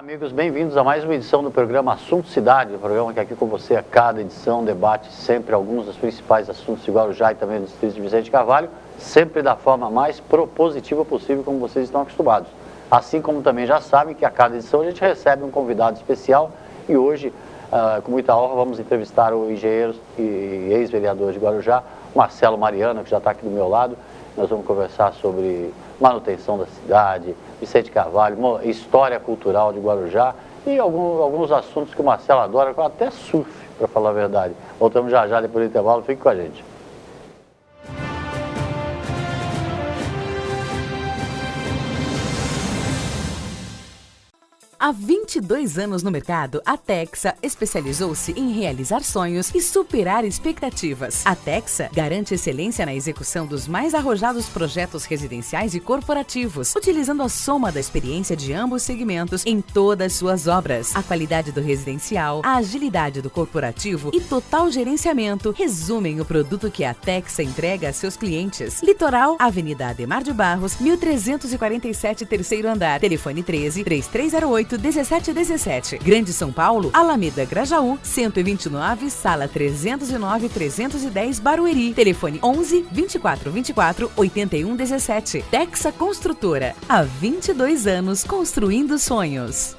Amigos, bem-vindos a mais uma edição do programa Assunto Cidade, o programa que aqui com você a cada edição debate sempre alguns dos principais assuntos de Guarujá e também do distrito de Vicente Carvalho, sempre da forma mais propositiva possível, como vocês estão acostumados. Assim como também já sabem que a cada edição a gente recebe um convidado especial e hoje, com muita honra, vamos entrevistar o engenheiro e ex-vereador de Guarujá, Marcelo Mariano, que já está aqui do meu lado. Nós vamos conversar sobre manutenção da cidade, Vicente Carvalho, história cultural de Guarujá e alguns assuntos que o Marcelo adora, até surf, para falar a verdade. Voltamos já já depois do intervalo, fique com a gente. Há 22 anos no mercado, a Texa especializou-se em realizar sonhos e superar expectativas. A Texa garante excelência na execução dos mais arrojados projetos residenciais e corporativos, utilizando a soma da experiência de ambos segmentos em todas suas obras. A qualidade do residencial, a agilidade do corporativo e total gerenciamento resumem o produto que a Texa entrega a seus clientes. Litoral, Avenida Ademar de Barros, 1347, terceiro andar. Telefone 13-3308-1717. Grande São Paulo, Alameda Grajaú, 129, sala 309-310, Barueri. Telefone 11-2424-8117. Texa Construtora, há 22 anos construindo sonhos.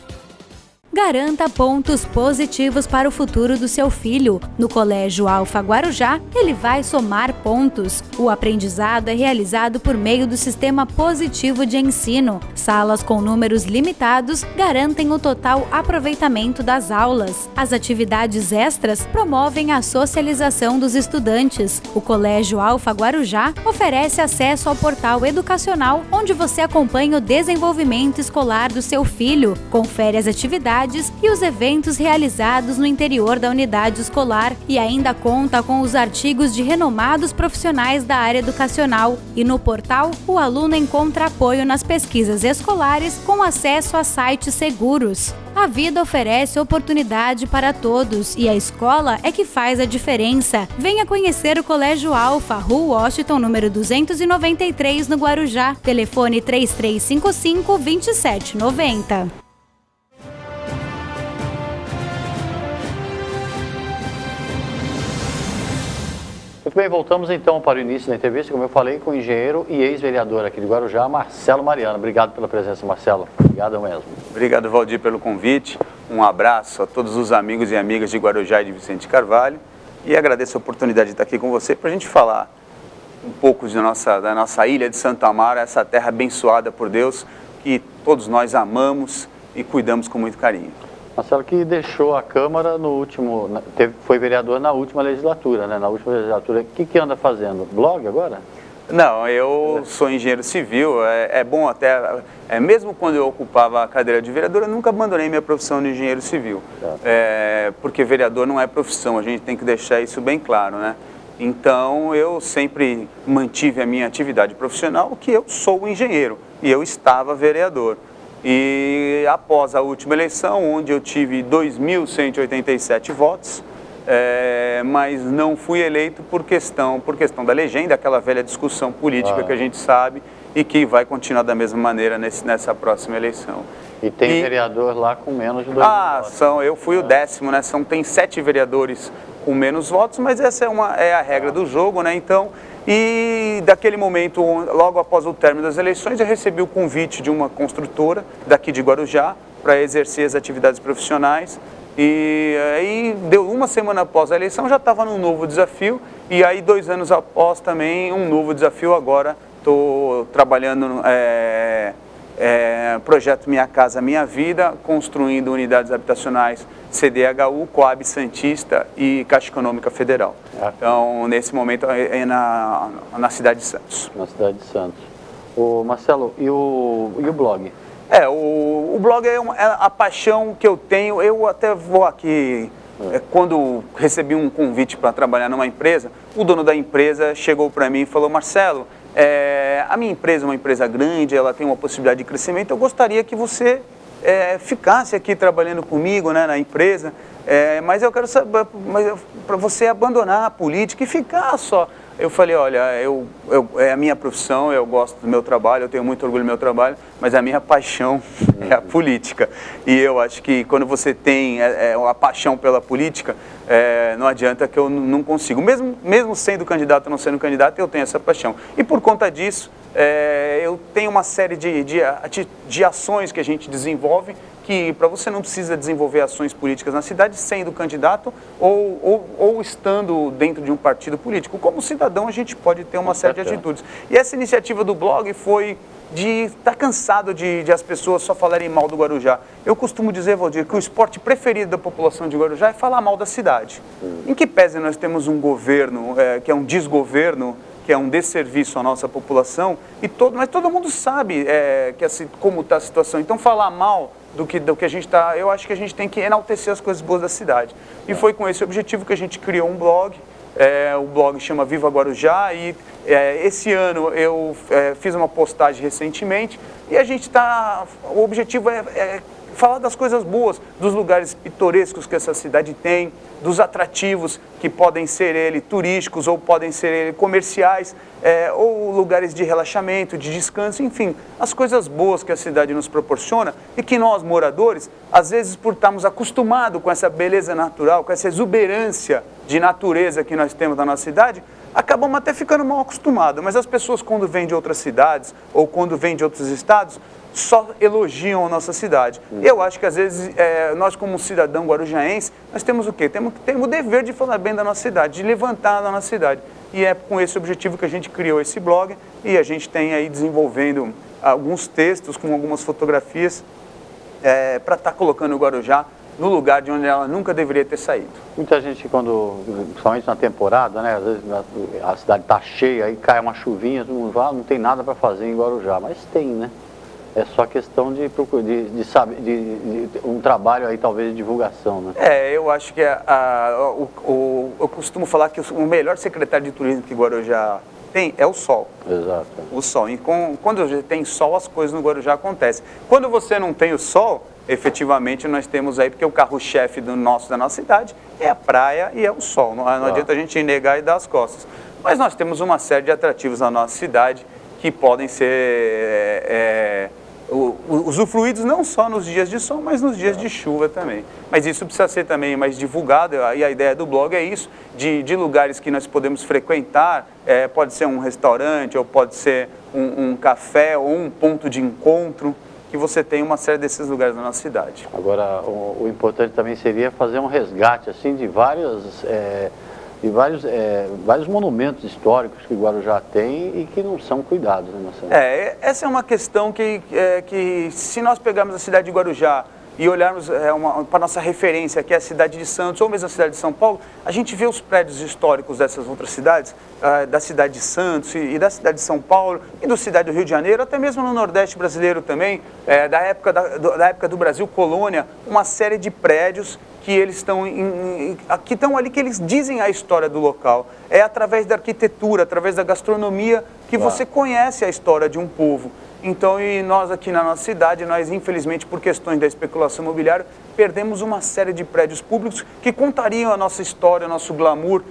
Garanta pontos positivos para o futuro do seu filho. No Colégio Alfa Guarujá, ele vai somar pontos. O aprendizado é realizado por meio do sistema positivo de ensino. Salas com números limitados garantem o total aproveitamento das aulas. As atividades extras promovem a socialização dos estudantes. O Colégio Alfa Guarujá oferece acesso ao portal educacional, onde você acompanha o desenvolvimento escolar do seu filho, confere as atividades e os eventos realizados no interior da unidade escolar e ainda conta com os artigos de renomados profissionais da área educacional. E no portal, o aluno encontra apoio nas pesquisas escolares com acesso a sites seguros. A vida oferece oportunidade para todos e a escola é que faz a diferença. Venha conhecer o Colégio Alfa, Rua Washington, número 293, no Guarujá. Telefone 3355-2790. Muito bem, voltamos então para o início da entrevista, como eu falei, com o engenheiro e ex-vereador aqui de Guarujá, Marcelo Mariano. Obrigado pela presença, Marcelo. Obrigado mesmo. Obrigado, Valdir, pelo convite. Um abraço a todos os amigos e amigas de Guarujá e de Vicente Carvalho. E agradeço a oportunidade de estar aqui com você para a gente falar um pouco da nossa ilha de Santo Amaro, essa terra abençoada por Deus, que todos nós amamos e cuidamos com muito carinho. Marcelo, que deixou a Câmara no último, foi vereador na última legislatura, né? Na última legislatura, o que anda fazendo? Blog agora? Não, eu sou engenheiro civil, é bom até, mesmo quando eu ocupava a cadeira de vereador, eu nunca abandonei minha profissão de engenheiro civil, porque vereador não é profissão, a gente tem que deixar isso bem claro, né? Então, eu sempre mantive a minha atividade profissional, que eu sou engenheiro, e eu estava vereador. E após a última eleição, onde eu tive 2.187 votos, mas não fui eleito por questão da legenda, aquela velha discussão política que a gente sabe e que vai continuar da mesma maneira nessa próxima eleição. E tem vereador lá com menos de 2 votos. Eu fui o 10º, né? Tem 7 vereadores com menos votos, mas essa é a regra do jogo, né? Então, e daquele momento, logo após o término das eleições, eu recebi o convite de uma construtora daqui de Guarujá para exercer as atividades profissionais. E aí, deu uma semana após a eleição, já estava num novo desafio. E aí, 2 anos após também, um novo desafio. Agora estou trabalhando no projeto Minha Casa Minha Vida, construindo unidades habitacionais CDHU, Coab Santista e Caixa Econômica Federal. Então, nesse momento, é na cidade de Santos. Na cidade de Santos. Marcelo, e o blog? O blog é a paixão que eu tenho. Eu até vou aqui, quando recebi um convite para trabalhar numa empresa, o dono da empresa chegou para mim e falou: Marcelo, a minha empresa é uma empresa grande, ela tem uma possibilidade de crescimento, eu gostaria que você ficasse aqui trabalhando comigo, né, na empresa, mas eu quero saber, para você abandonar a política e ficar só eu falei, olha, é a minha profissão, eu gosto do meu trabalho, eu tenho muito orgulho do meu trabalho, mas a minha paixão é a política. E eu acho que quando você tem a paixão pela política, não adianta que eu não consigo. Mesmo sendo candidato ou não sendo candidato, eu tenho essa paixão. E por conta disso, eu tenho uma série de ações que a gente desenvolve, que para você não precisa desenvolver ações políticas na cidade sendo candidato ou estando dentro de um partido político. Como cidadão, a gente pode ter uma série de atitudes. E essa iniciativa do blog foi de estar cansado de as pessoas só falarem mal do Guarujá. Eu costumo dizer, Valdir, que o esporte preferido da população de Guarujá é falar mal da cidade. Em que pese nós temos um governo que é um desgoverno, que é um desserviço à nossa população, mas todo mundo sabe como está a situação. Então, falar mal do que a gente está, eu acho que a gente tem que enaltecer as coisas boas da cidade. E foi com esse objetivo que a gente criou um blog. O blog chama Viva Guarujá e esse ano eu fiz uma postagem recentemente e o objetivo é falar das coisas boas, dos lugares pitorescos que essa cidade tem, dos atrativos que podem ser turísticos ou podem ser comerciais, ou lugares de relaxamento, de descanso, enfim, as coisas boas que a cidade nos proporciona e que nós, moradores, às vezes por estarmos acostumados com essa beleza natural, com essa exuberância de natureza que nós temos na nossa cidade, acabamos até ficando mal acostumados, mas as pessoas quando vêm de outras cidades ou quando vêm de outros estados, só elogiam a nossa cidade. Eu acho que às vezes nós como cidadão guarujaense, nós temos o quê? Temos o dever de falar bem da nossa cidade, de levantar a nossa cidade. E é com esse objetivo que a gente criou esse blog e a gente tem aí desenvolvendo alguns textos com algumas fotografias para estar colocando o Guarujá no lugar de onde ela nunca deveria ter saído. Muita gente, principalmente na temporada, né, às vezes a cidade está cheia, aí cai uma chuvinha, todo mundo fala, não tem nada para fazer em Guarujá, mas tem, né? É só questão de um trabalho aí, talvez, de divulgação, né? Eu acho que eu costumo falar que o melhor secretário de turismo que Guarujá tem é o sol. Exato. O sol. E quando tem sol, as coisas no Guarujá acontecem. Quando você não tem o sol, efetivamente nós temos aí, porque o carro-chefe da nossa cidade é a praia e é o sol. Não adianta a gente negar e dar as costas. Mas nós temos uma série de atrativos na nossa cidade que podem ser usufruídos não só nos dias de sol, mas nos dias de chuva também. Mas isso precisa ser também mais divulgado, e a ideia do blog é isso, de lugares que nós podemos frequentar, pode ser um restaurante, ou pode ser um café, ou um ponto de encontro, que você tem uma série desses lugares na nossa cidade. Agora, o importante também seria fazer um resgate, assim, de vários monumentos históricos que Guarujá tem e que não são cuidados, né, Marcelo? Essa é uma questão que se nós pegarmos a cidade de Guarujá e olharmos para a nossa referência, que é a cidade de Santos, ou mesmo a cidade de São Paulo, a gente vê os prédios históricos dessas outras cidades, da cidade de Santos e da cidade de São Paulo, e da cidade do Rio de Janeiro, até mesmo no Nordeste brasileiro também, da época do Brasil Colônia, uma série de prédios que eles estão ali, que eles dizem a história do local. É através da arquitetura, através da gastronomia, que você conhece a história de um povo. Então, e nós aqui na nossa cidade, nós infelizmente por questões da especulação imobiliária, perdemos uma série de prédios públicos que contariam a nossa história, o nosso glamour,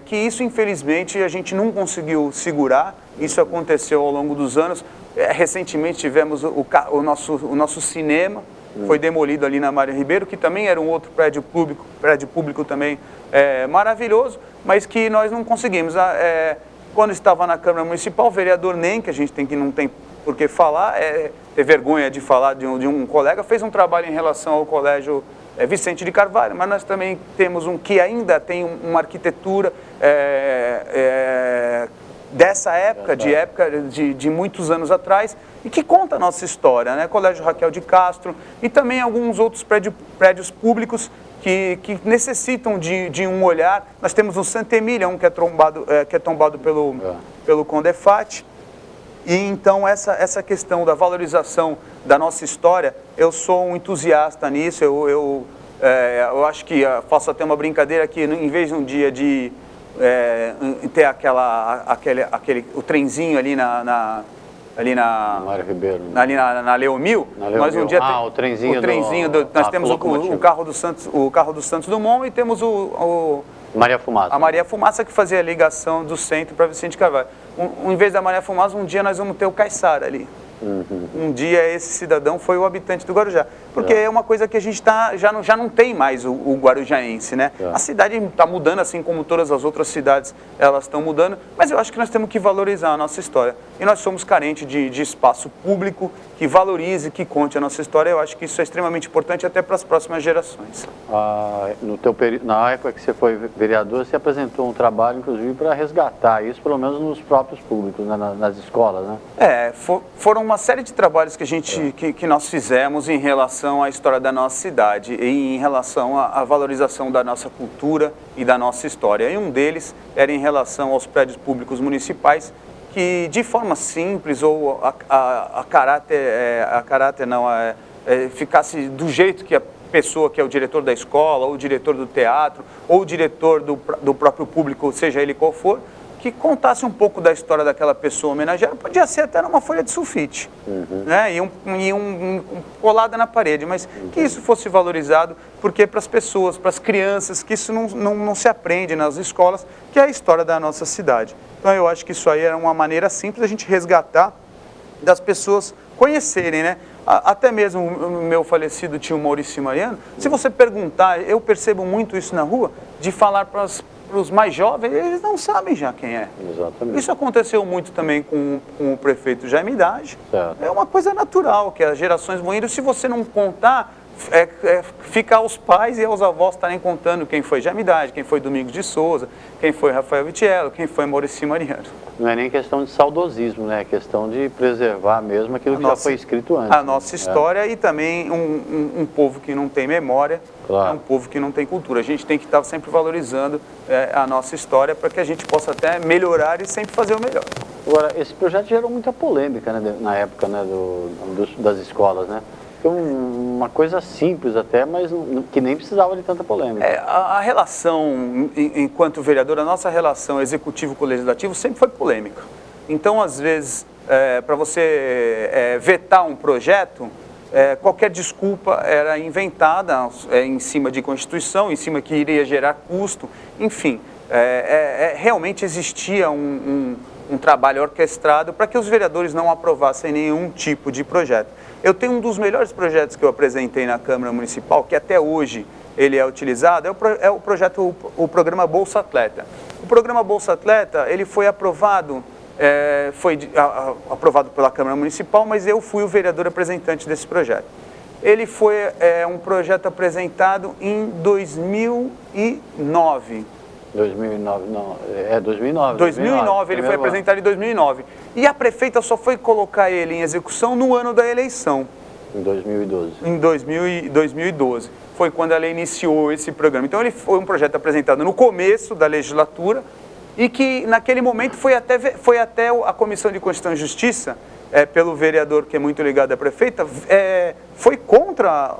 que isso infelizmente a gente não conseguiu segurar, isso aconteceu ao longo dos anos. Recentemente tivemos o nosso cinema, foi demolido ali na Mário Ribeiro, que também era um outro prédio público também maravilhoso, mas que nós não conseguimos. Quando estava na Câmara Municipal, o vereador Nem, que a gente não tem por que falar, ter vergonha de falar de um colega, fez um trabalho em relação ao colégio Vicente de Carvalho, mas nós também temos que ainda tem uma arquitetura dessa época, de muitos anos atrás, e que conta a nossa história, né? Colégio Raquel de Castro e também alguns outros prédios públicos que necessitam de um olhar. Nós temos o Santa Emília, que é tombado pelo Condefat. E então essa questão da valorização da nossa história, eu sou um entusiasta nisso, eu acho que faço até uma brincadeira que em vez de um dia de ter o trenzinho ali Mário Ribeiro, né? Ali na Leomil, nós um dia o trenzinho nós temos o carro do Santos Dumont e temos Maria Fumaça. A Maria Fumaça que fazia a ligação do centro para Vicente Carvalho. Em vez da Maria Fumaça, um dia nós vamos ter o Caiçara ali. Um dia esse cidadão foi o habitante do Guarujá. Porque é uma coisa que a gente já não tem mais o guarujaense, né? A cidade está mudando, assim como todas as outras cidades, elas estão mudando, mas eu acho que nós temos que valorizar a nossa história. E nós somos carentes de espaço público que valorize, que conte a nossa história. Eu acho que isso é extremamente importante até para as próximas gerações. Na época que você foi vereador, você apresentou um trabalho, inclusive, para resgatar isso, pelo menos nos próprios públicos, né? Nas escolas, né? Foram uma série de trabalhos que nós fizemos em relação à história da nossa cidade e em relação à valorização da nossa cultura e da nossa história. E um deles era em relação aos prédios públicos municipais que, de forma simples ou ficasse do jeito que a pessoa que é o diretor da escola, ou o diretor do teatro, ou o diretor do próprio público, seja ele qual for, que contasse um pouco da história daquela pessoa homenageada, podia ser até numa folha de sulfite, né? E colada na parede, mas que isso fosse valorizado, porque para as pessoas, para as crianças, que isso não se aprende nas escolas, que é a história da nossa cidade. Então eu acho que isso aí era uma maneira simples da gente resgatar, das pessoas conhecerem, né? Até mesmo o meu falecido tio Maurício Mariano, se você perguntar, eu percebo muito isso na rua, de falar para os mais jovens, eles não sabem já quem é. Exatamente. Isso aconteceu muito também com o prefeito Jaime Idade. É uma coisa natural, que as gerações vão indo, se você não contar, fica aos pais e aos avós estarem contando quem foi Jaime Idade, quem foi Domingos de Souza, quem foi Rafael Vitiello, quem foi Maurício Mariano. Não é nem questão de saudosismo, né? É questão de preservar mesmo aquilo que já foi escrito antes. A nossa história e também um povo que não tem memória, é um povo que não tem cultura. A gente tem que estar sempre valorizando a nossa história para que a gente possa até melhorar e sempre fazer o melhor. Agora, esse projeto gerou muita polêmica, né, na época, né, das escolas, né? Uma coisa simples até, mas que nem precisava de tanta polêmica. A relação, enquanto vereador, a nossa relação executivo com o legislativo sempre foi polêmica. Então, às vezes, para você vetar um projeto, qualquer desculpa era inventada em cima de Constituição, em cima que iria gerar custo, enfim. Realmente existia um trabalho orquestrado para que os vereadores não aprovassem nenhum tipo de projeto. Eu tenho um dos melhores projetos que eu apresentei na Câmara Municipal, que até hoje ele é utilizado, é o programa Bolsa Atleta. O programa Bolsa Atleta, ele foi aprovado, aprovado pela Câmara Municipal, mas eu fui o vereador representante desse projeto. Ele foi um projeto apresentado em 2009. 2009, não, 2009. 2009, ele foi apresentado em 2009. E a prefeita só foi colocar ele em execução no ano da eleição. Em 2012. Em 2012. Foi quando ela iniciou esse programa. Então ele foi um projeto apresentado no começo da legislatura e que naquele momento foi até a Comissão de Constituição e Justiça, pelo vereador que é muito ligado à prefeita, foi contra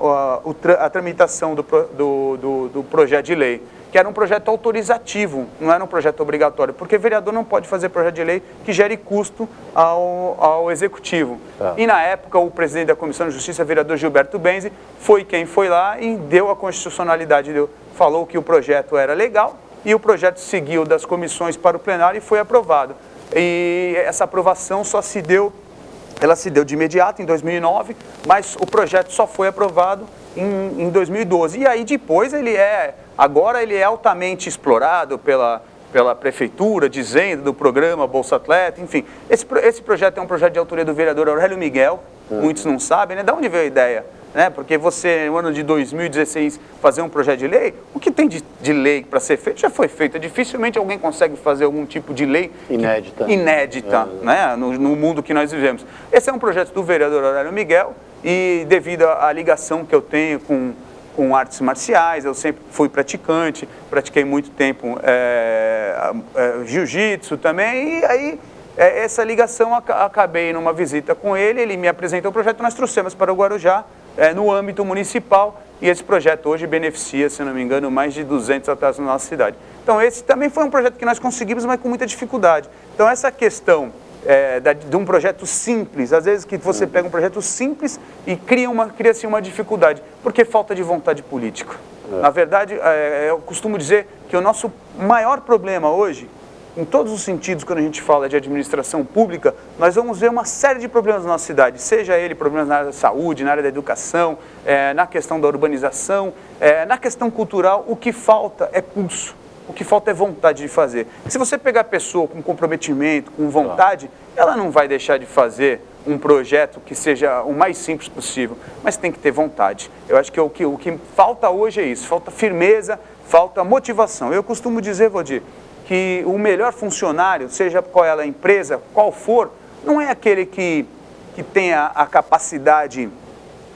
a tramitação do projeto de lei, que era um projeto autorizativo, não era um projeto obrigatório, porque vereador não pode fazer projeto de lei que gere custo ao executivo. E na época o presidente da Comissão de Justiça, vereador Gilberto Benzi, foi quem foi lá e deu a constitucionalidade, falou que o projeto era legal e o projeto seguiu das comissões para o plenário e foi aprovado. E essa aprovação ela se deu de imediato em 2009, mas o projeto só foi aprovado em 2012. E aí depois agora ele é altamente explorado pela prefeitura, dizendo do programa Bolsa Atleta, enfim. Esse projeto é um projeto de autoria do vereador Aurélio Miguel, muitos não sabem, né? De onde veio a ideia? Né? Porque você, no ano de 2016, fazer um projeto de lei, o que tem de lei para ser feito já foi feito. Dificilmente alguém consegue fazer algum tipo de lei inédita, né? No mundo que nós vivemos. Esse é um projeto do vereador Aurélio Miguel e devido à ligação que eu tenho com artes marciais, eu sempre fui praticante, pratiquei muito tempo jiu-jitsu também, e aí essa ligação acabei numa visita com ele me apresentou o projeto, nós trouxemos para o Guarujá, no âmbito municipal, e esse projeto hoje beneficia, se não me engano, mais de 200 atletas na nossa cidade. Então esse também foi um projeto que nós conseguimos, mas com muita dificuldade. Então essa questão de um projeto simples, às vezes que você pega um projeto simples e cria-se uma dificuldade, porque falta de vontade política. Na verdade, eu costumo dizer que o nosso maior problema hoje, em todos os sentidos, quando a gente fala de administração pública, nós vamos ver uma série de problemas na nossa cidade, seja ele problemas na área da saúde, na área da educação, na questão da urbanização, na questão cultural. O que falta é pulso, o que falta é vontade de fazer. Se você pegar a pessoa com comprometimento, com vontade, ela não vai deixar de fazer um projeto que seja o mais simples possível, mas tem que ter vontade. Eu acho que o que falta hoje é isso, falta firmeza, falta motivação. Eu costumo dizer, Valdir, que o melhor funcionário, seja qual é a empresa, qual for, não é aquele que tem a capacidade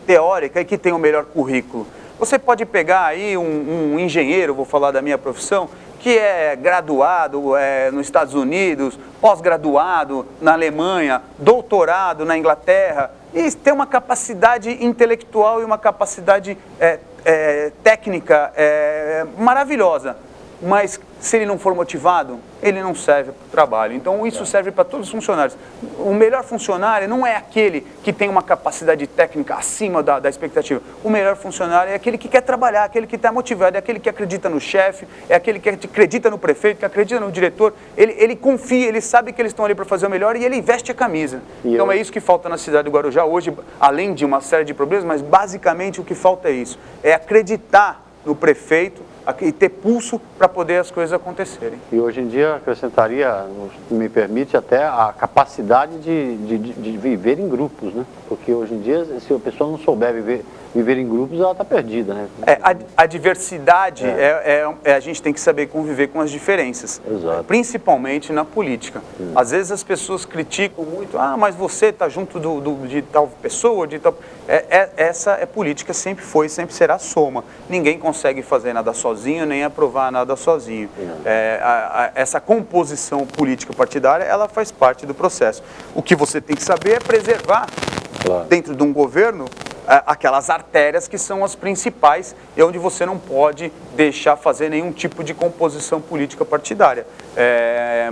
teórica e que tem o melhor currículo. Você pode pegar aí um engenheiro, vou falar da minha profissão, que é graduado nos Estados Unidos, pós-graduado na Alemanha, doutorado na Inglaterra, e tem uma capacidade intelectual e uma capacidade técnica maravilhosa. Mas se ele não for motivado, ele não serve para o trabalho. Então isso serve para todos os funcionários. O melhor funcionário não é aquele que tem uma capacidade técnica acima da expectativa. O melhor funcionário é aquele que quer trabalhar, aquele que está motivado, é aquele que acredita no chefe, é aquele que acredita no prefeito, que acredita no diretor. Ele confia, ele sabe que eles estão ali para fazer o melhor e ele veste a camisa. Então é isso que falta na cidade do Guarujá hoje, além de uma série de problemas, mas basicamente o que falta é isso. É acreditar no prefeito e ter pulso para poder as coisas acontecerem. E hoje em dia acrescentaria, me permite, até a capacidade de viver em grupos, né? Porque hoje em dia, se a pessoa não souber viver em grupos, ela está perdida, né? A diversidade, a gente tem que saber conviver com as diferenças. Exato. Principalmente na política. Às vezes as pessoas criticam muito, mas você está junto de tal pessoa, de tal... Essa é política, sempre foi, sempre será soma. Ninguém consegue fazer nada sozinho, nem aprovar nada sozinho. Essa composição política partidária, ela faz parte do processo. O que você tem que saber é preservar, dentro de um governo, aquelas artérias que são as principais e onde você não pode deixar fazer nenhum tipo de composição política partidária.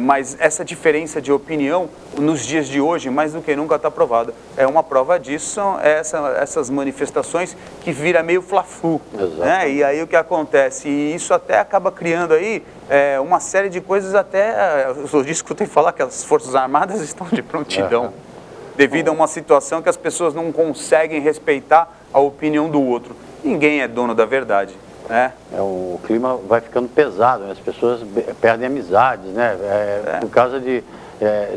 Mas essa diferença de opinião, nos dias de hoje, mais do que nunca está provada. Uma prova disso são essas manifestações que vira meio fla-flu, né? E aí o que acontece? E isso até acaba criando aí uma série de coisas até... Eu escutei falar que as Forças Armadas estão de prontidão. Devido a uma situação que as pessoas não conseguem respeitar a opinião do outro. Ninguém é dono da verdade, né? O clima vai ficando pesado, né? As pessoas perdem amizades, né? Por causa de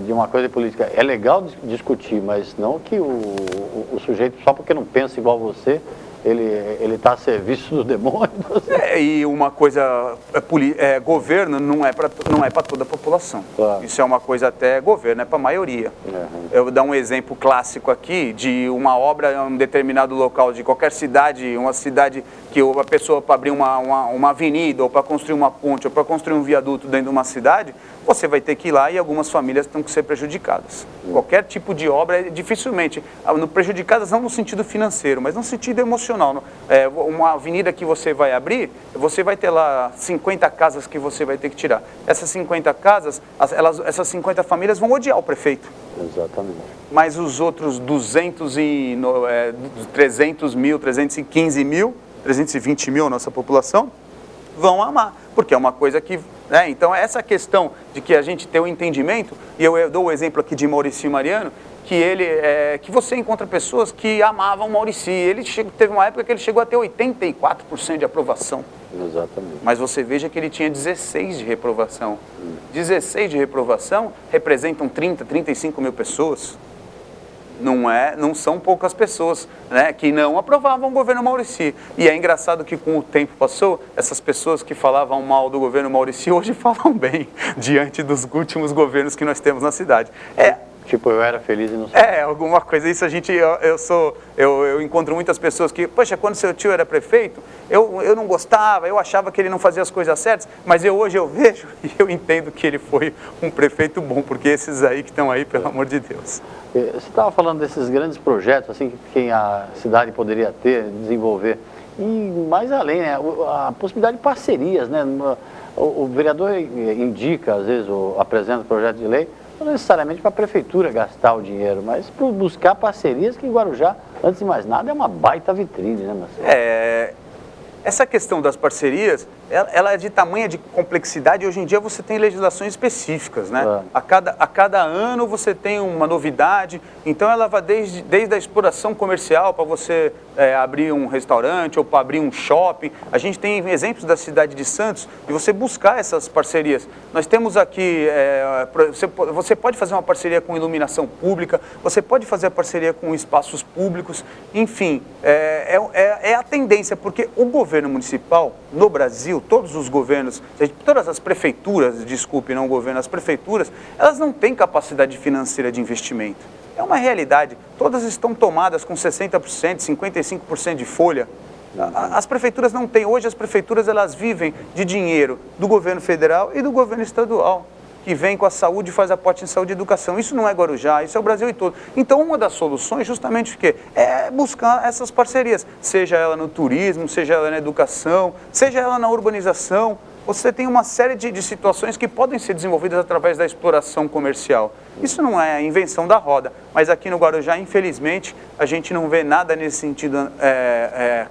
uma coisa política. É legal discutir, mas não que o sujeito, só porque não pensa igual você, ele está a serviço do demônio. E uma coisa, governo não é para toda a população. Claro. Isso é uma coisa até governo, é para a maioria. Eu vou dar um exemplo clássico aqui de uma obra em um determinado local de qualquer cidade, uma cidade que a pessoa para abrir uma avenida, ou para construir uma ponte, ou para construir um viaduto dentro de uma cidade, você vai ter que ir lá e algumas famílias têm que ser prejudicadas. Qualquer tipo de obra, dificilmente, prejudicadas não no sentido financeiro, mas no sentido emocional. Uma avenida que você vai abrir, você vai ter lá 50 casas que você vai ter que tirar. Essas 50 casas, essas 50 famílias vão odiar o prefeito. Exatamente. Mas os outros 300 mil, 315 mil, 320 mil, nossa população, vão amar, porque é uma coisa que... Então, essa questão de que a gente tem o entendimento, e eu dou o exemplo aqui de Maurici Mariano, que você encontra pessoas que amavam Maurici. Teve uma época que ele chegou a ter 84% de aprovação. Exatamente. Mas você veja que ele tinha 16 de reprovação. 16 de reprovação representam 30, 35 mil pessoas. Não são poucas pessoas, né, que não aprovavam o governo Maurici. E é engraçado que com o tempo passou, essas pessoas que falavam mal do governo Maurici hoje falam bem, diante dos últimos governos que nós temos na cidade. Tipo, eu era feliz e não sei. Alguma coisa. Isso eu encontro muitas pessoas que, poxa, quando seu tio era prefeito, eu não gostava, eu achava que ele não fazia as coisas certas, mas hoje eu vejo e eu entendo que ele foi um prefeito bom, porque esses aí que estão aí, pelo amor de Deus. Você estava falando desses grandes projetos, assim, que a cidade poderia ter, desenvolver, e mais além, né, a possibilidade de parcerias, né? O vereador indica, às vezes, apresenta o projeto de lei, não necessariamente para a prefeitura gastar o dinheiro, mas para buscar parcerias, que Guarujá, antes de mais nada, é uma baita vitrine, né, Marcelo? Essa questão das parcerias, ela é de tamanha de complexidade, e hoje em dia você tem legislações específicas, né? A cada ano você tem uma novidade, então ela vai desde a exploração comercial para você abrir um restaurante ou para abrir um shopping. A gente tem exemplos da cidade de Santos de você buscar essas parcerias. Nós temos aqui, você pode fazer uma parceria com iluminação pública, você pode fazer a parceria com espaços públicos, enfim, é a tendência, porque o governo municipal no Brasil, todos os governos, todas as prefeituras, desculpe, não o governo, as prefeituras, elas não têm capacidade financeira de investimento. É uma realidade, todas estão tomadas com 60%, 55% de folha. As prefeituras não têm, hoje as prefeituras elas vivem de dinheiro do governo federal e do governo estadual, que vem com a saúde e faz aporte em saúde e educação. Isso não é Guarujá, isso é o Brasil todo. Então, uma das soluções, justamente, é buscar essas parcerias, seja ela no turismo, seja ela na educação, seja ela na urbanização. Você tem uma série de situações que podem ser desenvolvidas através da exploração comercial. Isso não é a invenção da roda, mas aqui no Guarujá, infelizmente, a gente não vê nada nesse sentido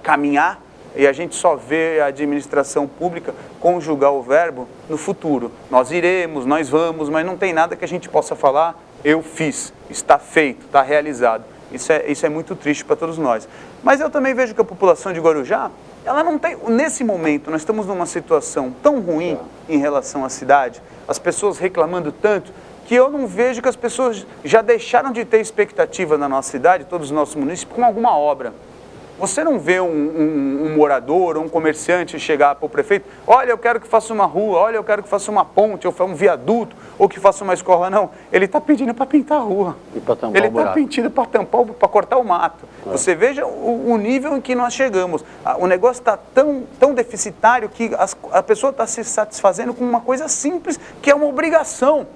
caminhar, e a gente só vê a administração pública conjugar o verbo no futuro. Nós iremos, nós vamos, mas não tem nada que a gente possa falar, eu fiz, está feito, está realizado. Isso é muito triste para todos nós. Mas eu também vejo que a população de Guarujá, ela não tem, nesse momento, nós estamos numa situação tão ruim em relação à cidade, as pessoas reclamando tanto, que eu não vejo que as pessoas já deixaram de ter expectativa na nossa cidade, todos os nossos municípios, com alguma obra. Você não vê um morador ou um comerciante chegar para o prefeito, olha, eu quero que faça uma rua, olha, eu quero que faça uma ponte, ou um viaduto, ou que faça uma escola, não. Ele está pedindo para pintar a rua. E para tampar ele o buraco. Ele está pedindo para tampar, para cortar o mato. Você veja o nível em que nós chegamos. O negócio está tão deficitário que a pessoa está se satisfazendo com uma coisa simples, que é uma obrigação,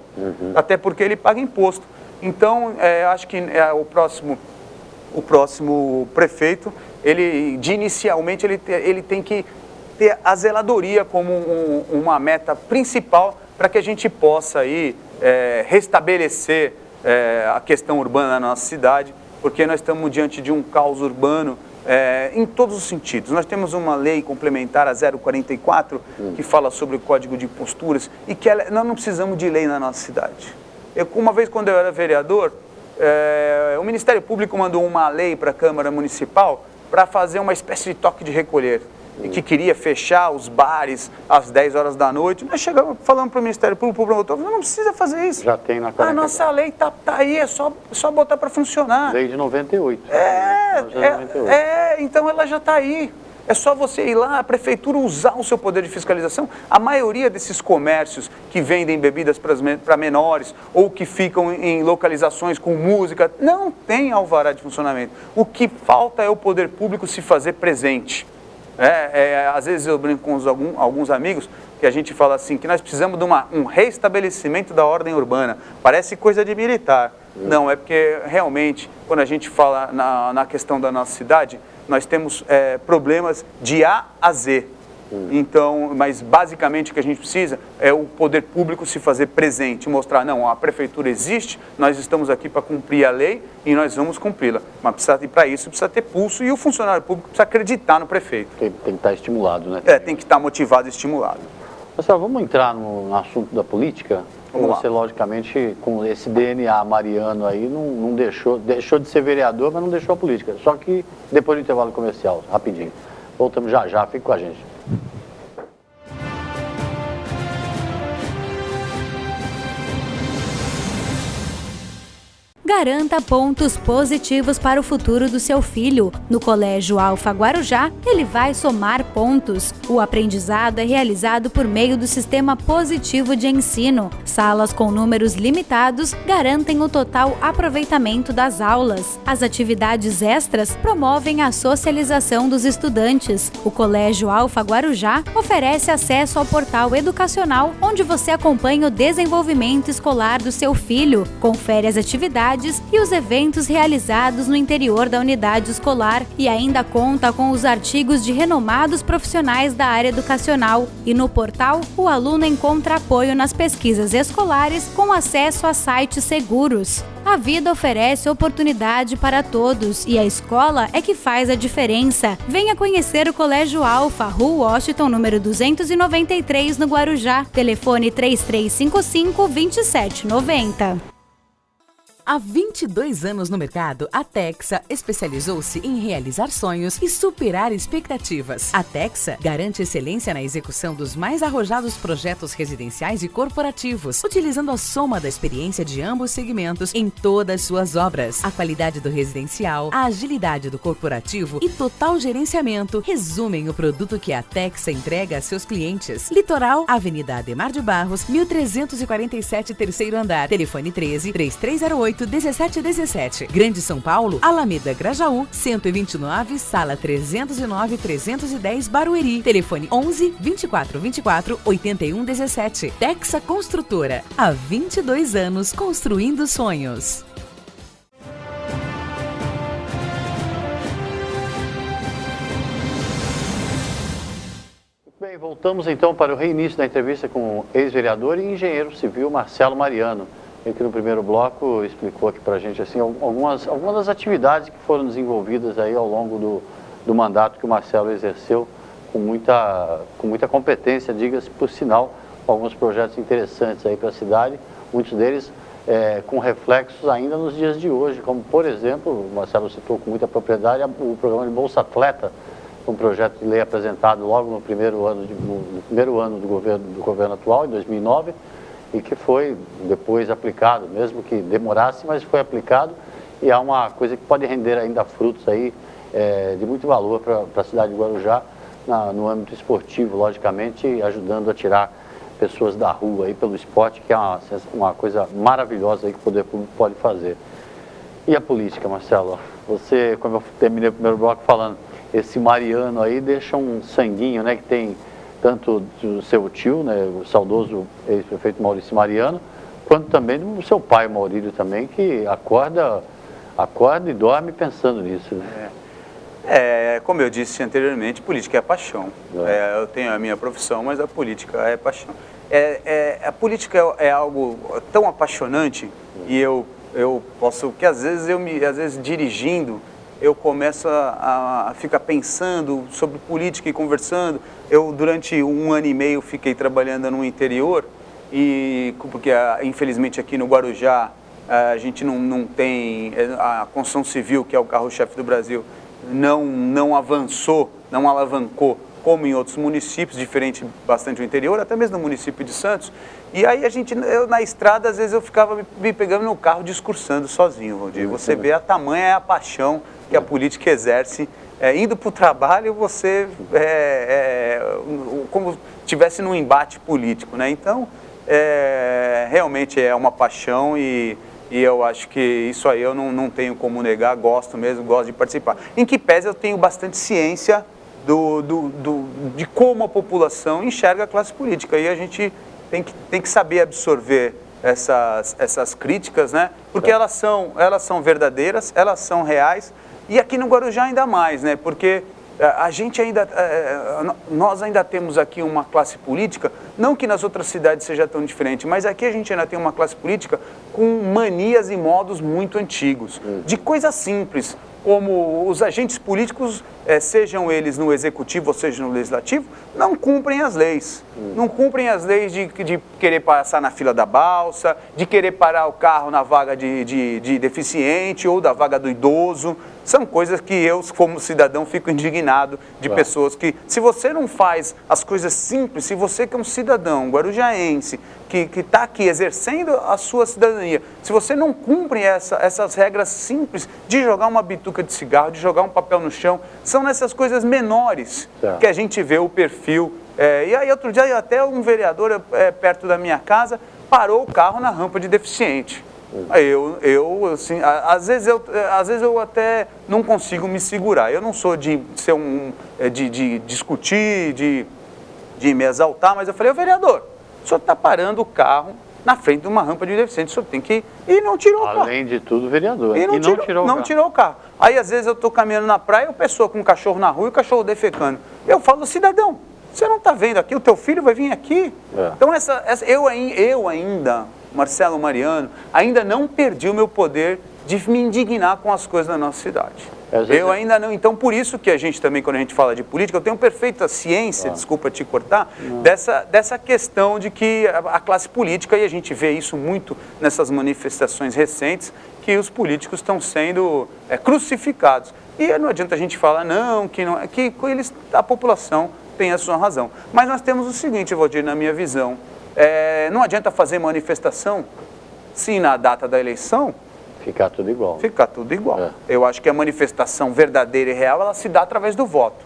até porque ele paga imposto. Então, acho que o próximo prefeito, inicialmente, ele tem que ter a zeladoria como uma meta principal para que a gente possa aí, restabelecer a questão urbana na nossa cidade, porque nós estamos diante de um caos urbano em todos os sentidos. Nós temos uma lei complementar, a 044, que fala sobre o Código de Posturas, e que nós não precisamos de lei na nossa cidade. Uma vez, quando eu era vereador, o Ministério Público mandou uma lei para a Câmara Municipal para fazer uma espécie de toque de recolher, e que queria fechar os bares às 10 horas da noite. Nós chegamos falando para o Ministério Público, para o promotor, não precisa fazer isso. Já tem na A nossa lei está aí, é só botar para funcionar. Lei de 98. Então ela já está aí. É só você ir lá, a prefeitura usar o seu poder de fiscalização. A maioria desses comércios que vendem bebidas para menores ou que ficam em localizações com música, não tem alvará de funcionamento. O que falta é o poder público se fazer presente. Às vezes eu brinco com alguns amigos que a gente fala assim, que nós precisamos de um reestabelecimento da ordem urbana. Parece coisa de militar. Não, é porque realmente, quando a gente fala na questão da nossa cidade, nós temos problemas de A a Z. Então, mas basicamente o que a gente precisa é o poder público se fazer presente, mostrar, não, a prefeitura existe, nós estamos aqui para cumprir a lei e nós vamos cumpri-la. Mas para isso precisa ter pulso e o funcionário público precisa acreditar no prefeito. Tem que estar estimulado, né? Tem que estar motivado e estimulado. Pessoal, vamos entrar no assunto da política? Você, logicamente, com esse DNA mariano aí, não deixou de ser vereador, mas não deixou a política. Só que depois do intervalo comercial, rapidinho. Voltamos já, fique com a gente. Garanta pontos positivos para o futuro do seu filho. No Colégio Alfa Guarujá, ele vai somar pontos. O aprendizado é realizado por meio do sistema positivo de ensino. Salas com números limitados garantem o total aproveitamento das aulas. As atividades extras promovem a socialização dos estudantes. O Colégio Alfa Guarujá oferece acesso ao portal educacional, onde você acompanha o desenvolvimento escolar do seu filho, confere as atividades e os eventos realizados no interior da unidade escolar e ainda conta com os artigos de renomados profissionais da área educacional. E no portal, o aluno encontra apoio nas pesquisas escolares com acesso a sites seguros. A vida oferece oportunidade para todos e a escola é que faz a diferença. Venha conhecer o Colégio Alfa, Rua Washington, número 293, no Guarujá. Telefone 3355-2790. Há 22 anos no mercado, a Texa especializou-se em realizar sonhos e superar expectativas. A Texa garante excelência na execução dos mais arrojados projetos residenciais e corporativos, utilizando a soma da experiência de ambos segmentos em todas suas obras. A qualidade do residencial, a agilidade do corporativo e total gerenciamento resumem o produto que a Texa entrega a seus clientes. Litoral, Avenida Ademar de Barros, 1347, terceiro andar. Telefone 13-3308-1717. Grande São Paulo, Alameda Grajaú, 129, sala 309-310, Barueri. Telefone 11-2424-8117. Texa Construtora. Há 22 anos construindo sonhos. Bem, voltamos então para o reinício da entrevista com o ex-vereador e engenheiro civil Marcelo Mariano. Ele que no primeiro bloco explicou aqui para a gente assim, algumas das atividades que foram desenvolvidas aí ao longo do mandato que o Marcelo exerceu com muita competência, diga-se por sinal, alguns projetos interessantes aí para a cidade, muitos deles com reflexos ainda nos dias de hoje, como por exemplo, o Marcelo citou com muita propriedade o programa de Bolsa Atleta, um projeto de lei apresentado logo no primeiro ano do governo atual, em 2009, e que foi depois aplicado, mesmo que demorasse, mas foi aplicado, e é uma coisa que pode render ainda frutos aí de muito valor para a cidade de Guarujá, no âmbito esportivo, logicamente, ajudando a tirar pessoas da rua aí pelo esporte, que é uma coisa maravilhosa aí que o poder público pode fazer. E a política, Marcelo? Você, como eu terminei o primeiro bloco falando, esse Mariano aí deixa um sanguinho, né, que tem tanto do seu tio, né, o saudoso ex-prefeito Maurício Mariano, quanto também do seu pai, Maurílio, também, que acorda e dorme pensando nisso. Né? Como eu disse anteriormente, política é paixão. Eu tenho a minha profissão, mas a política é paixão. A política é algo tão apaixonante e eu posso, que às vezes dirigindo, eu começo a ficar pensando sobre política e conversando. Eu, durante 1 ano e meio, fiquei trabalhando no interior, porque infelizmente aqui no Guarujá a gente não tem a construção civil, que é o carro-chefe do Brasil, não avançou, não alavancou como em outros municípios, diferente bastante do interior, até mesmo no município de Santos. E aí eu na estrada, às vezes eu ficava me pegando no carro discursando sozinho, Valdir. Você vê a tamanha paixão que a política exerce, indo para o trabalho, você como estivesse num embate político, né? Então, realmente é uma paixão e eu acho que isso aí eu não tenho como negar, gosto de participar. Em que pese eu tenho bastante ciência de como a população enxerga a classe política, e a gente tem que saber absorver essas críticas, né? Porque elas são verdadeiras, elas são reais, e aqui no Guarujá ainda mais, né? Porque nós ainda temos aqui uma classe política, não que nas outras cidades seja tão diferente, mas aqui a gente ainda tem uma classe política com manias e modos muito antigos, de coisas simples, como os agentes políticos, sejam eles no executivo ou seja no legislativo, não cumprem as leis. Não cumprem as leis de querer passar na fila da balsa, de querer parar o carro na vaga de deficiente ou da vaga do idoso. São coisas que eu, como cidadão, fico indignado de pessoas que, se você não faz as coisas simples, se você que é um cidadão guarujaense, que está aqui exercendo a sua cidadania, se você não cumpre essas regras simples de jogar uma bituca de cigarro, de jogar um papel no chão, são nessas coisas menores que a gente vê o perfil. E aí outro dia até um vereador perto da minha casa parou o carro na rampa de deficiente. Assim, às vezes eu até não consigo me segurar. Eu não sou de discutir, de me exaltar, mas eu falei, vereador, o senhor está parando o carro na frente de uma rampa de deficiente, o senhor tem que... E não tirou o carro. Além de tudo, vereador. E não tirou o carro. Aí, às vezes, eu estou caminhando na praia, uma pessoa com um cachorro na rua e o cachorro defecando. Eu falo, cidadão, você não está vendo aqui? O teu filho vai vir aqui? Então, eu ainda Marcelo Mariano, ainda não perdi o meu poder de me indignar com as coisas da nossa cidade. Eu ainda não, então por isso que a gente também, quando a gente fala de política, eu tenho perfeita ciência, desculpa te cortar, dessa questão de que a classe política, e a gente vê isso muito nessas manifestações recentes, que os políticos estão sendo crucificados. E não adianta a gente falar, não, que a população tem a sua razão. Mas nós temos o seguinte, Valdir, na minha visão, não adianta fazer manifestação se na data da eleição ficar tudo igual. Ficar tudo igual. Eu acho que a manifestação verdadeira e real, ela se dá através do voto.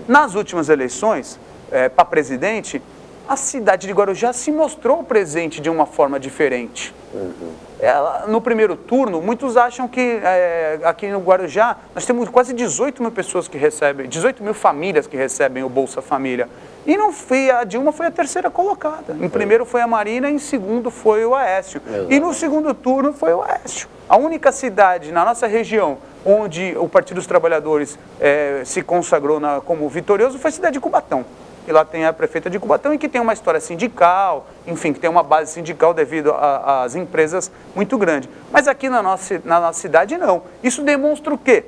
Nas últimas eleições, para presidente, a cidade de Guarujá se mostrou presente de uma forma diferente. No primeiro turno, muitos acham que aqui no Guarujá, nós temos quase 18 mil pessoas que recebem, 18 mil famílias que recebem o Bolsa Família. E não foi, a Dilma foi a terceira colocada. Em primeiro foi a Marina, em segundo foi o Aécio. E no segundo turno foi o Aécio. A única cidade na nossa região onde o Partido dos Trabalhadores se consagrou como vitorioso foi a cidade de Cubatão. Que lá tem a prefeita de Cubatão e que tem uma história sindical, enfim, que tem uma base sindical devido às empresas muito grande. Mas aqui na nossa cidade não. Isso demonstra o quê?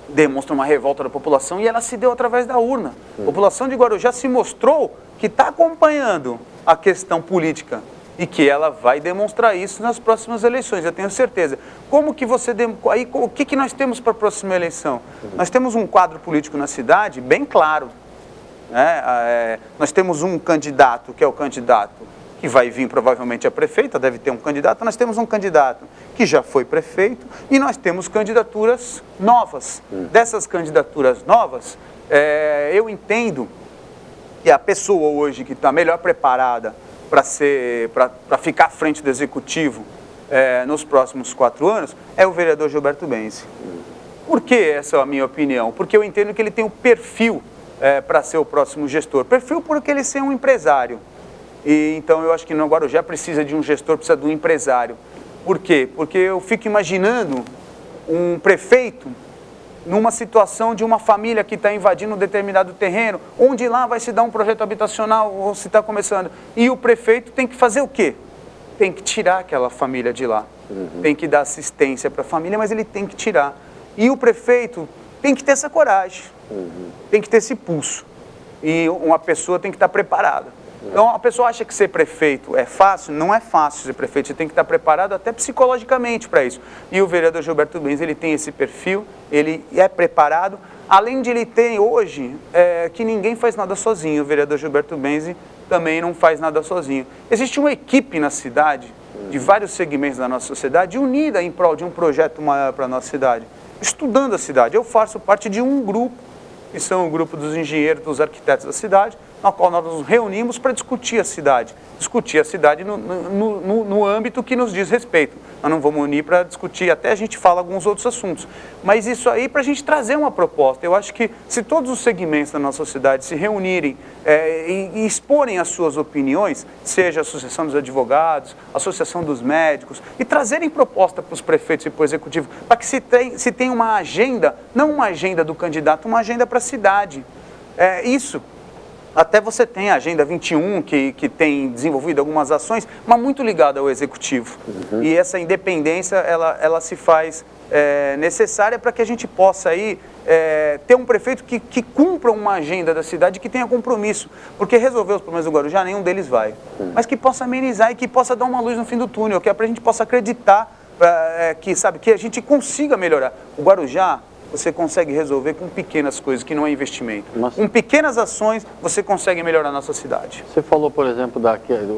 Demonstra uma revolta da população e ela se deu através da urna. A população de Guarujá se mostrou que está acompanhando a questão política e que ela vai demonstrar isso nas próximas eleições, eu tenho certeza. Como que aí, o que nós temos para a próxima eleição? Nós temos um quadro político na cidade bem claro. Nós temos um candidato, que é o candidato que vai vir provavelmente a prefeita, deve ter um candidato. Nós temos um candidato que já foi prefeito e nós temos candidaturas novas. Dessas candidaturas novas, eu entendo que a pessoa hoje que está melhor preparada para ficar à frente do executivo nos próximos 4 anos é o vereador Gilberto Benzi. Por que essa é a minha opinião? Porque eu entendo que ele tem o perfil para ser o próximo gestor. Perfil porque ele ser um empresário. E, então eu acho que no Guarujá precisa de um gestor, precisa de um empresário. Por quê? Porque eu fico imaginando um prefeito numa situação de uma família que está invadindo um determinado terreno, onde lá vai se dar um projeto habitacional, ou se está começando. E o prefeito tem que fazer o quê? Tem que tirar aquela família de lá. Tem que dar assistência para a família, mas ele tem que tirar. E o prefeito tem que ter essa coragem. Tem que ter esse pulso. E uma pessoa tem que estar preparada. Então, a pessoa acha que ser prefeito é fácil? Não é fácil ser prefeito, você tem que estar preparado até psicologicamente para isso. E o vereador Gilberto Benzi, ele tem esse perfil, ele é preparado, além de ele ter hoje, que ninguém faz nada sozinho, o vereador Gilberto Benzi também não faz nada sozinho. Existe uma equipe na cidade, de vários segmentos da nossa sociedade, unida em prol de um projeto maior para a nossa cidade, estudando a cidade. Eu faço parte de um grupo, que são o grupo dos engenheiros, dos arquitetos da cidade, na qual nós nos reunimos para discutir a cidade no âmbito que nos diz respeito. Nós não vamos unir para discutir, até a gente fala alguns outros assuntos, mas isso aí para a gente trazer uma proposta. Eu acho que se todos os segmentos da nossa sociedade se reunirem e exporem as suas opiniões, seja a Associação dos Advogados, a Associação dos Médicos, e trazerem proposta para os prefeitos e para o Executivo, para que se tenha uma agenda, não uma agenda do candidato, uma agenda para a cidade. Isso. Até você tem a Agenda 21, que tem desenvolvido algumas ações, mas muito ligada ao Executivo. E essa independência, ela se faz necessária para que a gente possa aí, ter um prefeito que cumpra uma agenda da cidade, que tenha compromisso. Porque resolver os problemas do Guarujá, nenhum deles vai. Mas que possa amenizar e que possa dar uma luz no fim do túnel, que é para a gente possa acreditar que a gente consiga melhorar. O Guarujá, você consegue resolver com pequenas coisas, que não é investimento. Com pequenas ações, você consegue melhorar a nossa cidade. Você falou, por exemplo,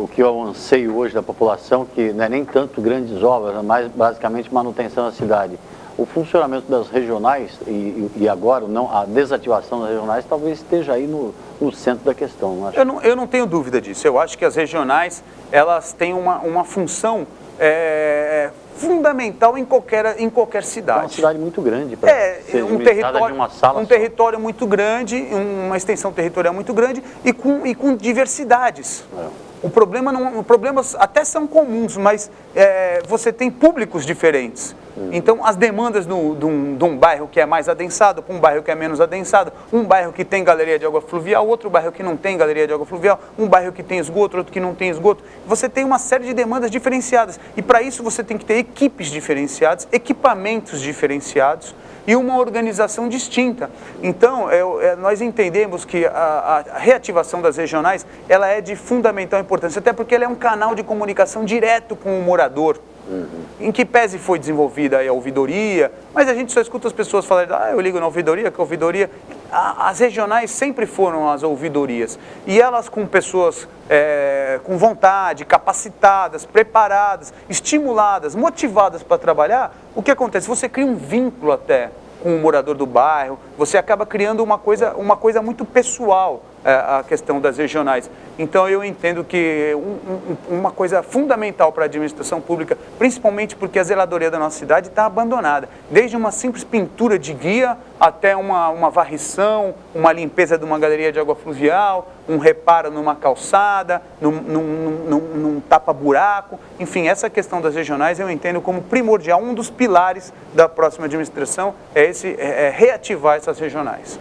o que é o anseio hoje da população, que não é nem tanto grandes obras, mas basicamente manutenção da cidade. O funcionamento das regionais e agora a desativação das regionais talvez esteja aí no centro da questão. Não acha? Eu não tenho dúvida disso. Eu acho que as regionais, elas têm uma função fundamental em qualquer cidade. É uma cidade muito grande para ser administrada de uma sala território muito grande, uma extensão territorial muito grande e com diversidades. Problemas até são comuns, mas você tem públicos diferentes. Então, as demandas de um bairro que é mais adensado para um bairro que é menos adensado, um bairro que tem galeria de água fluvial, outro bairro que não tem galeria de água fluvial, um bairro que tem esgoto, outro que não tem esgoto. Você tem uma série de demandas diferenciadas e para isso você tem que ter equipes diferenciadas, equipamentos diferenciados e uma organização distinta. Então, nós entendemos que a reativação das regionais ela é de fundamental importância, até porque ela é um canal de comunicação direto com o morador. Em que pese foi desenvolvida a ouvidoria, mas a gente só escuta as pessoas falarem, eu ligo na ouvidoria, que a ouvidoria... As regionais sempre foram as ouvidorias, e elas com pessoas com vontade, capacitadas, preparadas, estimuladas, motivadas para trabalhar, o que acontece? Você cria um vínculo até com o morador do bairro, você acaba criando uma coisa muito pessoal, a questão das regionais. Então eu entendo que uma coisa fundamental para a administração pública, principalmente porque a zeladoria da nossa cidade está abandonada, desde uma simples pintura de guia até uma varrição, uma limpeza de uma galeria de água fluvial, um reparo numa calçada, num tapa-buraco, enfim, essa questão das regionais eu entendo como primordial, um dos pilares da próxima administração é reativar essas regionais.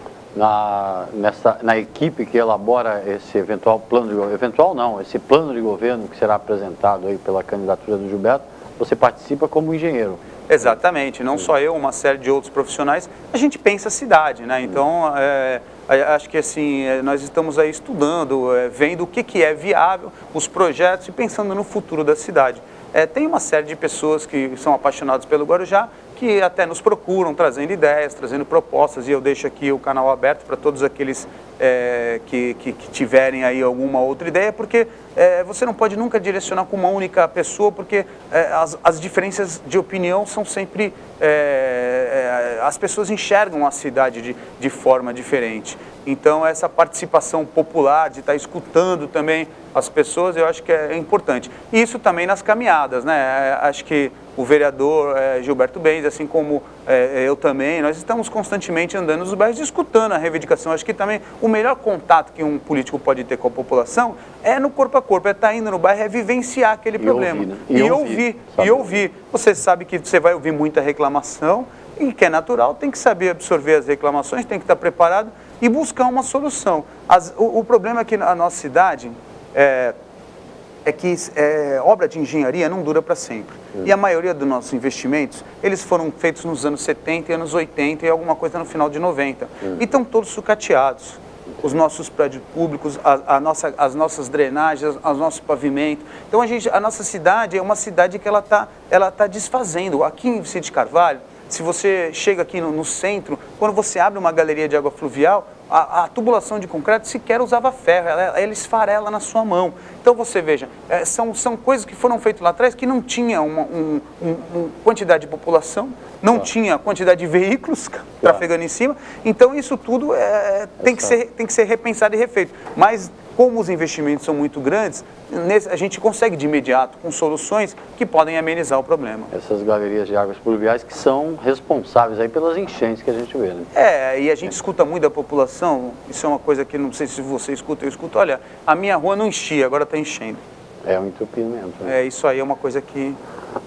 Na equipe que elabora esse eventual plano de governo, esse plano de governo que será apresentado aí pela candidatura do Gilberto, você participa como engenheiro. Exatamente, não só eu, uma série de outros profissionais, a gente pensa a cidade, né? Então, acho que assim, nós estamos aí estudando, vendo o que é viável, os projetos e pensando no futuro da cidade. Tem uma série de pessoas que são apaixonadas pelo Guarujá, que até nos procuram, trazendo ideias, trazendo propostas, e eu deixo aqui o canal aberto para todos aqueles que tiverem aí alguma outra ideia, porque você não pode nunca direcionar com uma única pessoa, porque as diferenças de opinião são sempre... as pessoas enxergam a cidade de forma diferente. Então, essa participação popular, de estar escutando também as pessoas, eu acho que é importante. E isso também nas caminhadas, né? Acho que o vereador Gilberto Benz, assim como eu também, nós estamos constantemente andando nos bairros, escutando a reivindicação. Acho que também o melhor contato que um político pode ter com a população é no corpo a corpo, é estar indo no bairro, é vivenciar aquele problema. Ouvir, né? E ouvir. Você sabe que você vai ouvir muita reclamação, e que é natural, tem que saber absorver as reclamações, tem que estar preparado e buscar uma solução. O problema aqui na nossa cidade é que obra de engenharia não dura para sempre. E a maioria dos nossos investimentos, eles foram feitos nos anos 70 e anos 80 e alguma coisa no final de 90. E estão todos sucateados. Os nossos prédios públicos, as nossas drenagens, os nossos pavimentos. Então a nossa cidade é uma cidade que ela tá desfazendo. Aqui em Vicente Carvalho, se você chega aqui no centro, quando você abre uma galeria de água fluvial, a tubulação de concreto sequer usava ferro, ela esfarela na sua mão. Então você veja, são coisas que foram feitas lá atrás que não tinha uma quantidade de população, não tinha quantidade de veículos trafegando em cima. Então isso tudo tem que ser repensado e refeito. Mas como os investimentos são muito grandes, a gente consegue de imediato com soluções que podem amenizar o problema. Essas galerias de águas pluviais que são responsáveis aí pelas enchentes que a gente vê, né? E a gente escuta muito da população, isso é uma coisa que não sei se você escuta, eu escuto, olha, a minha rua não enchia, agora está enchendo. É um entupimento. Né? Isso aí é uma coisa que...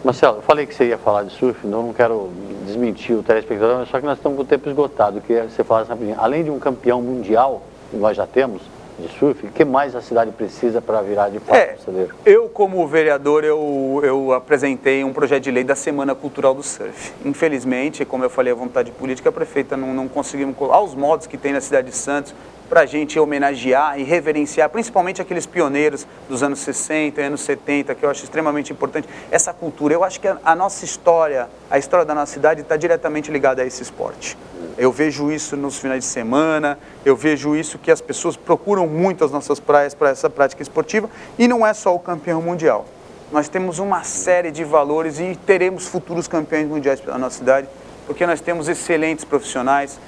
Marcelo, eu falei que você ia falar de surf, então não quero desmentir o telespectador, só que nós estamos com o tempo esgotado. Eu queria que você falasse rapidinho, além de um campeão mundial, que nós já temos, de surf, o que mais a cidade precisa para virar de fato celeiro? Eu, como vereador, eu apresentei um projeto de lei da Semana Cultural do Surf. Infelizmente, como eu falei, a vontade política, a prefeita não conseguimos colocar aos modos que tem na cidade de Santos para a gente homenagear e reverenciar, principalmente aqueles pioneiros dos anos 60, anos 70, que eu acho extremamente importante. Essa cultura, eu acho que a nossa história, a história da nossa cidade está diretamente ligada a esse esporte. Eu vejo isso nos finais de semana, eu vejo isso que as pessoas procuram muito as nossas praias para essa prática esportiva, e não é só o campeão mundial. Nós temos uma série de valores e teremos futuros campeões mundiais pela nossa cidade, porque nós temos excelentes profissionais,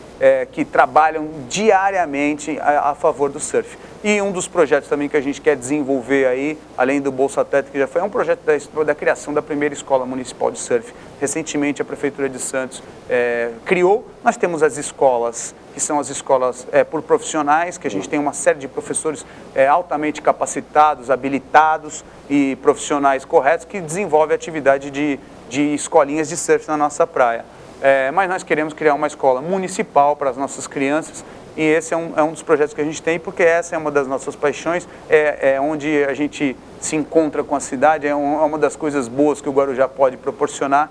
que trabalham diariamente a favor do surf. E um dos projetos também que a gente quer desenvolver aí, além do Bolsa Atlético, que já foi um projeto da criação da primeira escola municipal de surf. Recentemente a Prefeitura de Santos criou. Nós temos as escolas, que são as escolas por profissionais, que a gente tem uma série de professores altamente capacitados, habilitados e profissionais corretos que desenvolvem a atividade de escolinhas de surf na nossa praia. Mas nós queremos criar uma escola municipal para as nossas crianças e esse é um dos projetos que a gente tem, porque essa é uma das nossas paixões, onde a gente se encontra com a cidade, é uma das coisas boas que o Guarujá pode proporcionar.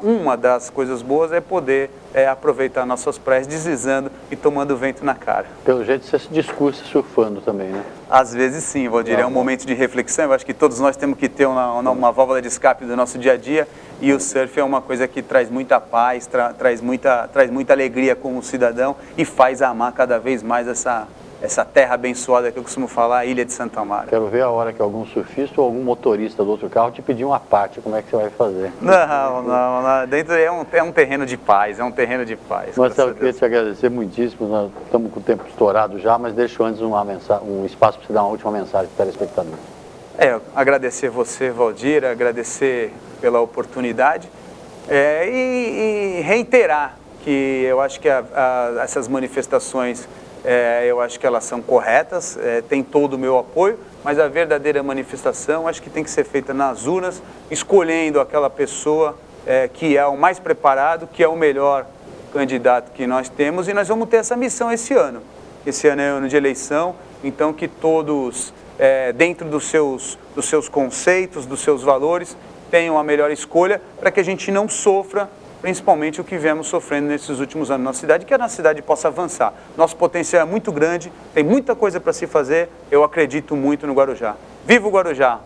Uma das coisas boas é poder aproveitar nossas praias deslizando e tomando vento na cara. Pelo jeito você se discursa surfando também, né? Às vezes sim, Valdir, é um momento de reflexão. Eu acho que todos nós temos que ter uma válvula de escape do nosso dia a dia e o surf é uma coisa que traz muita paz, traz muita alegria como cidadão e faz amar cada vez mais essa terra abençoada que eu costumo falar, a Ilha de Santo Amaro. Quero ver a hora que algum surfista ou algum motorista do outro carro te pedir uma parte, como é que você vai fazer? Não, dentro é um terreno de paz, Marcelo, eu queria te agradecer muitíssimo, nós estamos com o tempo estourado já, mas deixo antes um espaço para você dar uma última mensagem para o telespectador. Agradecer você, Valdir, agradecer pela oportunidade e reiterar que eu acho que essas manifestações eu acho que elas são corretas, tem todo o meu apoio, mas a verdadeira manifestação acho que tem que ser feita nas urnas, escolhendo aquela pessoa que é o mais preparado, que é o melhor candidato que nós temos, e nós vamos ter essa missão esse ano. Esse ano é ano de eleição, então que todos, dentro dos seus conceitos, dos seus valores, tenham a melhor escolha para que a gente não sofra principalmente o que viemos sofrendo nesses últimos anos na cidade, que a nossa cidade possa avançar. Nosso potencial é muito grande, tem muita coisa para se fazer, eu acredito muito no Guarujá. Viva o Guarujá!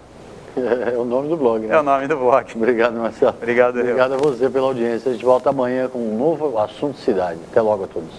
É o nome do blog, né? É o nome do blog. Obrigado, Marcelo. Obrigado a você pela audiência. A gente volta amanhã com um novo assunto cidade. Até logo a todos.